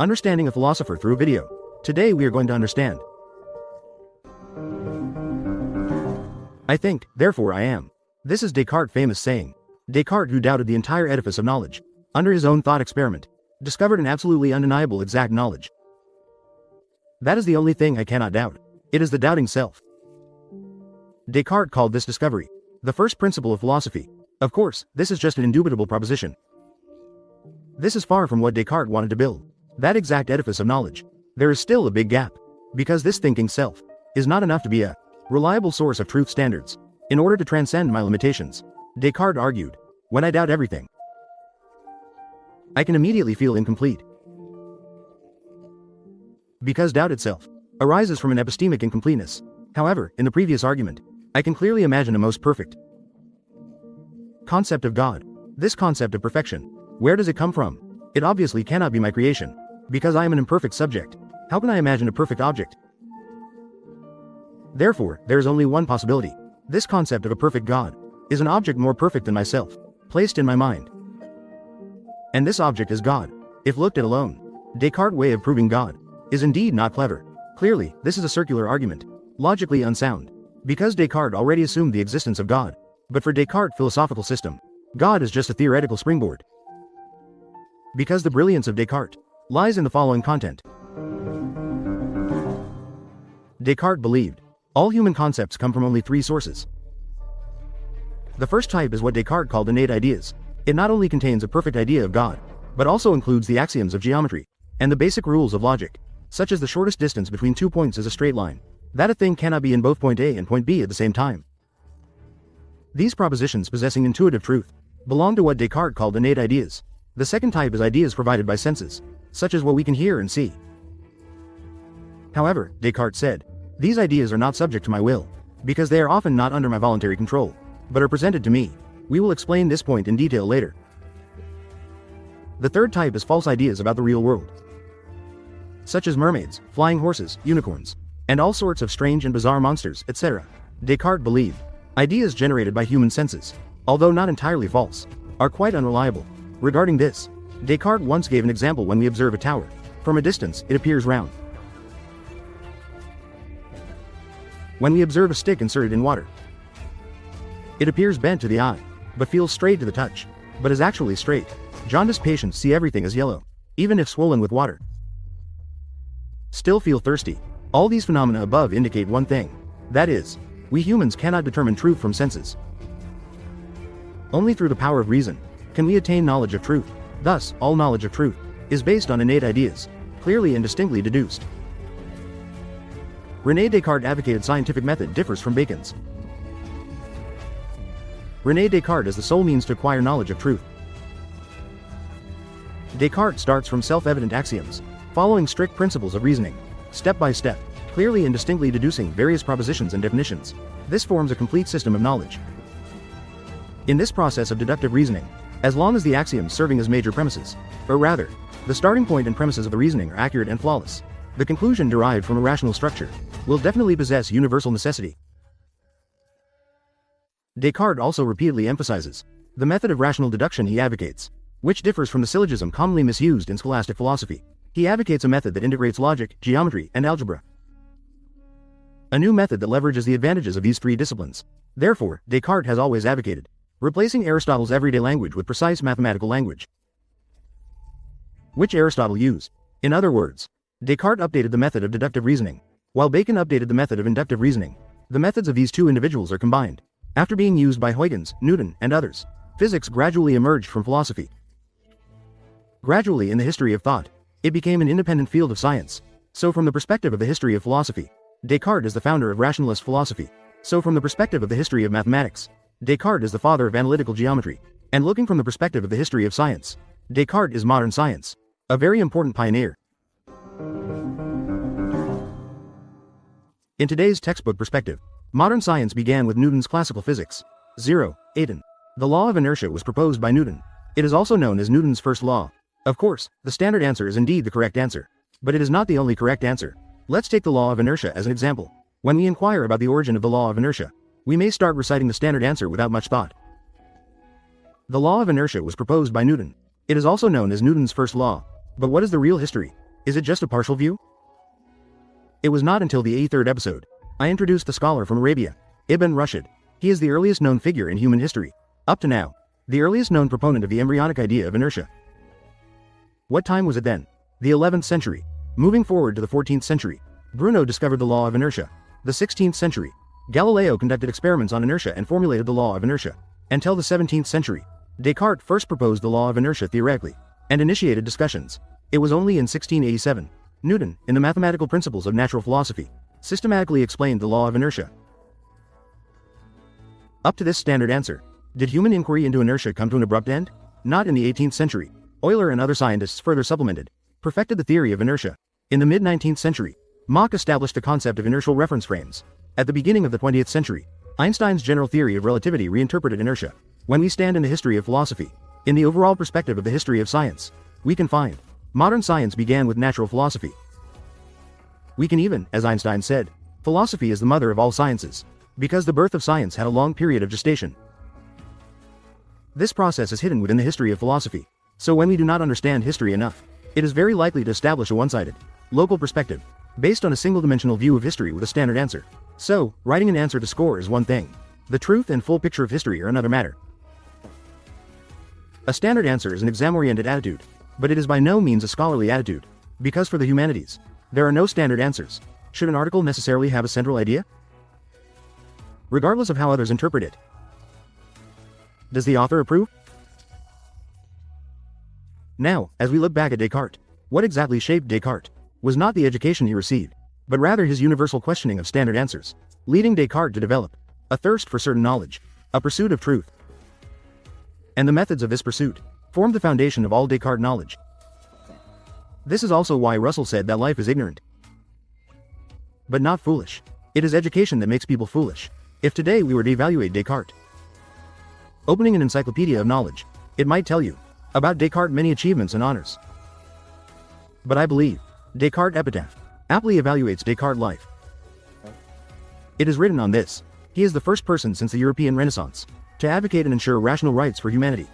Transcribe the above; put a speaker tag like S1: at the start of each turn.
S1: Understanding a philosopher through a video. Today we are going to understand. I think, therefore I am. This is Descartes' famous saying. Descartes, who doubted the entire edifice of knowledge, under his own thought experiment, discovered an absolutely undeniable exact knowledge. That is the only thing I cannot doubt. It is the doubting self. Descartes called this discovery the first principle of philosophy. Of course, this is just an indubitable proposition. This is far from what Descartes wanted to build, that exact edifice of knowledge. There is still a big gap, because this thinking self is not enough to be a reliable source of truth standards. In order to transcend my limitations, Descartes argued, when I doubt everything, I can immediately feel incomplete. Because doubt itself arises from an epistemic incompleteness. However, in the previous argument, I can clearly imagine a most perfect concept of God. This concept of perfection, where does it come from? It obviously cannot be my creation, because I am an imperfect subject. How can I imagine a perfect object? Therefore, there is only one possibility. This concept of a perfect God is an object more perfect than myself, placed in my mind. And this object is God. If looked at alone, Descartes' way of proving God is indeed not clever. Clearly, this is a circular argument, logically unsound, because Descartes already assumed the existence of God. But for Descartes' philosophical system, God is just a theoretical springboard. Because the brilliance of Descartes lies in the following content. Descartes believed all human concepts come from only three sources. The first type is what Descartes called innate ideas. It not only contains a perfect idea of God, but also includes the axioms of geometry and the basic rules of logic, such as the shortest distance between 2 points is a straight line, that a thing cannot be in both point A and point B at the same time. These propositions possessing intuitive truth belong to what Descartes called innate ideas. The second type is ideas provided by senses, such as what we can hear and see. However, Descartes said, these ideas are not subject to my will, because they are often not under my voluntary control, but are presented to me. We will explain this point in detail later. The third type is false ideas about the real world, such as mermaids, flying horses, unicorns, and all sorts of strange and bizarre monsters, etc. Descartes believed ideas generated by human senses, although not entirely false, are quite unreliable. Regarding this, Descartes once gave an example. When we observe a tower from a distance, it appears round. When we observe a stick inserted in water, it appears bent to the eye, but feels straight to the touch, but is actually straight. Jaundiced patients see everything as yellow, even if swollen with water. Still feel thirsty. All these phenomena above indicate one thing, that is, we humans cannot determine truth from senses. Only through the power of reason can we attain knowledge of truth. Thus, all knowledge of truth is based on innate ideas, clearly and distinctly deduced. René Descartes' advocated scientific method differs from Bacon's. René Descartes is the sole means to acquire knowledge of truth. Descartes starts from self-evident axioms, following strict principles of reasoning, step by step, clearly and distinctly deducing various propositions and definitions. This forms a complete system of knowledge. In this process of deductive reasoning, as long as the axioms serving as major premises, or rather, the starting point and premises of the reasoning are accurate and flawless, the conclusion derived from a rational structure will definitely possess universal necessity. Descartes also repeatedly emphasizes the method of rational deduction he advocates, which differs from the syllogism commonly misused in scholastic philosophy. He advocates a method that integrates logic, geometry, and algebra. A new method that leverages the advantages of these three disciplines. Therefore, Descartes has always advocated replacing Aristotle's everyday language with precise mathematical language, which Aristotle used. In other words, Descartes updated the method of deductive reasoning, while Bacon updated the method of inductive reasoning. The methods of these two individuals are combined. After being used by Huygens, Newton, and others, physics gradually emerged from philosophy. Gradually in the history of thought, it became an independent field of science. So from the perspective of the history of philosophy, Descartes is the founder of rationalist philosophy. So from the perspective of the history of mathematics, Descartes is the father of analytical geometry. And looking from the perspective of the history of science, Descartes is modern science, a very important pioneer. In today's textbook perspective, modern science began with Newton's classical physics. 0.18. The law of inertia was proposed by Newton. It is also known as Newton's first law. Of course, the standard answer is indeed the correct answer, but it is not the only correct answer. Let's take the law of inertia as an example. When we inquire about the origin of the law of inertia, we may start reciting the standard answer without much thought. The law of inertia was proposed by Newton. It is also known as Newton's first law. But what is the real history? Is it just a partial view? It was not until the 83rd episode I introduced the scholar from Arabia, Ibn Rushd. He is the earliest known figure in human history. Up to now, the earliest known proponent of the embryonic idea of inertia. What time was it then? The 11th century. Moving forward to the 14th century, Bruno discovered the law of inertia. The 16th century, Galileo conducted experiments on inertia and formulated the law of inertia. Until the 17th century, Descartes first proposed the law of inertia theoretically, and initiated discussions. It was only in 1687, Newton, in the Mathematical Principles of Natural Philosophy, systematically explained the law of inertia. Up to this standard answer, did human inquiry into inertia come to an abrupt end? Not in the 18th century. Euler and other scientists further supplemented, perfected the theory of inertia. In the mid-19th century, Mach established the concept of inertial reference frames. At the beginning of the 20th century, Einstein's general theory of relativity reinterpreted inertia. When we stand in the history of philosophy, in the overall perspective of the history of science, we can find modern science began with natural philosophy. We can even, as Einstein said, philosophy is the mother of all sciences, because the birth of science had a long period of gestation. This process is hidden within the history of philosophy, so when we do not understand history enough, it is very likely to establish a one-sided, local perspective, based on a single-dimensional view of history with a standard answer. So, writing an answer to score is one thing. The truth and full picture of history are another matter. A standard answer is an exam-oriented attitude, but it is by no means a scholarly attitude, because for the humanities, there are no standard answers. Should an article necessarily have a central idea? Regardless of how others interpret it. Does the author approve? Now, as we look back at Descartes, what exactly shaped Descartes was not the education he received, but rather his universal questioning of standard answers, leading Descartes to develop a thirst for certain knowledge, a pursuit of truth. And the methods of this pursuit formed the foundation of all Descartes knowledge. This is also why Russell said that life is ignorant, but not foolish. It is education that makes people foolish. If today we were to evaluate Descartes, opening an encyclopedia of knowledge, it might tell you about Descartes' many achievements and honors. But I believe Descartes' epitaph aptly evaluates Descartes' life. It is written on this: he is the first person since the European Renaissance to advocate and ensure rational rights for humanity.